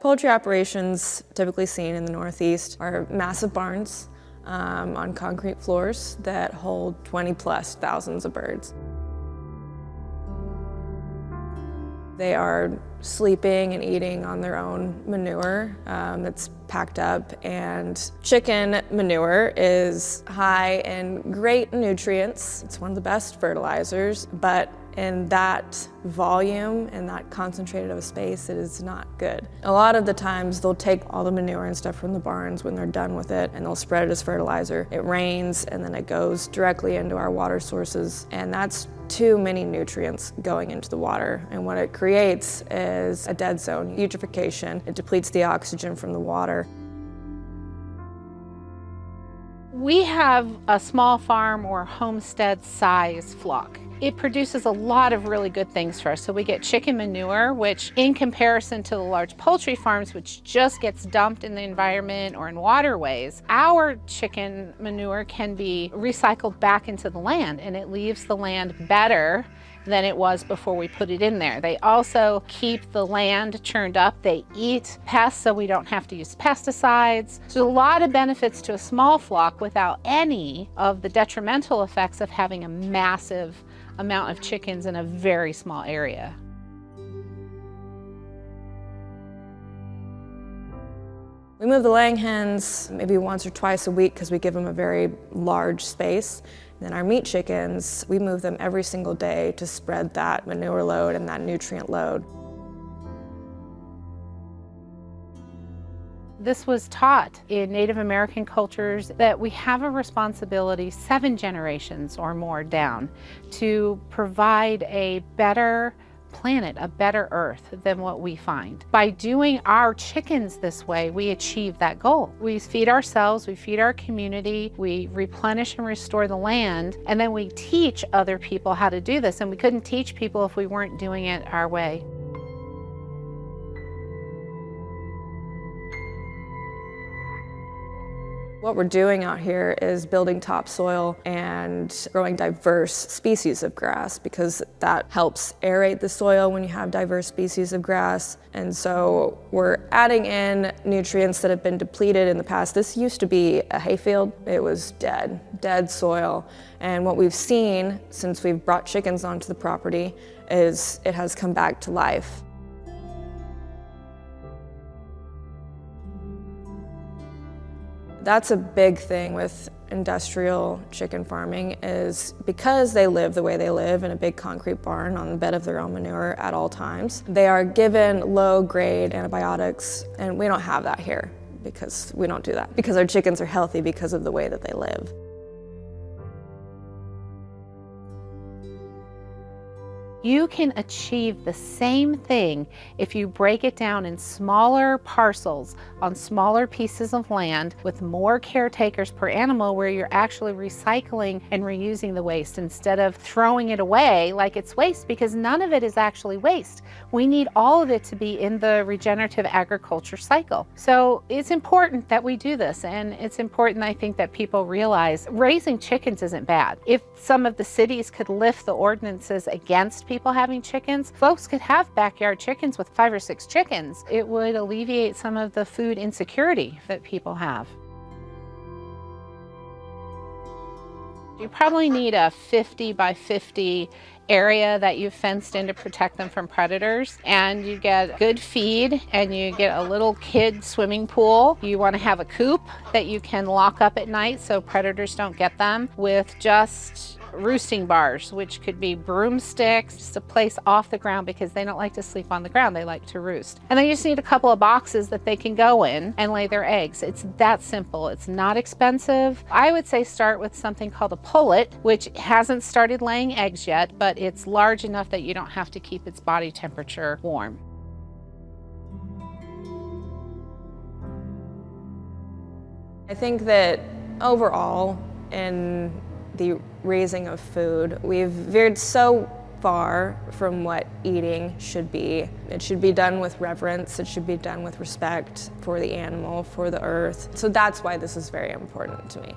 Poultry operations typically seen in the Northeast are massive barns on concrete floors that hold 20+ thousands of birds. They are sleeping and eating on their own manure that's packed up, and chicken manure is high in great nutrients. It's one of the best fertilizers, but in that volume and that concentrated of a space, it is not good. A lot of the times they'll take all the manure and stuff from the barns when they're done with it, and they'll spread it as fertilizer. It rains and then it goes directly into our water sources, and that's too many nutrients going into the water. And what it creates is a dead zone, eutrophication. It depletes the oxygen from the water. We have a small farm or homestead size flock. It produces a lot of really good things for us. So we get chicken manure, which in comparison to the large poultry farms, which just gets dumped in the environment or in waterways, our chicken manure can be recycled back into the land, and it leaves the land better than it was before we put it in there. They also keep the land churned up. They eat pests, so we don't have to use pesticides. So a lot of benefits to a small flock without any of the detrimental effects of having a massive amount of chickens in a very small area. We move the laying hens maybe once or twice a week because we give them a very large space. Then our meat chickens, we move them every single day to spread that manure load and that nutrient load. This was taught in Native American cultures that we have a responsibility 7 generations or more down to provide a better planet, a better earth than what we find. By doing our chickens this way, we achieve that goal. We feed ourselves, we feed our community, we replenish and restore the land, and then we teach other people how to do this. And we couldn't teach people if we weren't doing it our way. What we're doing out here is building topsoil and growing diverse species of grass, because that helps aerate the soil when you have diverse species of grass. And so we're adding in nutrients that have been depleted in the past. This used to be a hayfield. It was dead soil. And what we've seen since we've brought chickens onto the property is it has come back to life. That's a big thing with industrial chicken farming, is because they live the way they live in a big concrete barn on the bed of their own manure at all times, they are given low-grade antibiotics, and we don't have that here because we don't do that, because our chickens are healthy because of the way that they live. You can achieve the same thing if you break it down in smaller parcels on smaller pieces of land with more caretakers per animal, where you're actually recycling and reusing the waste instead of throwing it away like it's waste, because none of it is actually waste. We need all of it to be in the regenerative agriculture cycle. So it's important that we do this, and it's important, I think, that people realize raising chickens isn't bad. If some of the cities could lift the ordinances against people having chickens, folks could have backyard chickens with 5 or 6 chickens. It would alleviate some of the food insecurity that people have. You probably need a 50 by 50 area that you've fenced in to protect them from predators, and you get good feed, and you get a little kid swimming pool. You want to have a coop that you can lock up at night so predators don't get them, with just roosting bars, which could be broomsticks, just a place off the ground, because they don't like to sleep on the ground, they like to roost. And then you just need a couple of boxes that they can go in and lay their eggs. It's that simple. It's not expensive. I would say start with something called a pullet, which hasn't started laying eggs yet, but it's large enough that you don't have to keep its body temperature warm. I think that overall, in the raising of food, we've veered so far from what eating should be. It should be done with reverence. It should be done with respect for the animal, for the earth. So that's why this is very important to me.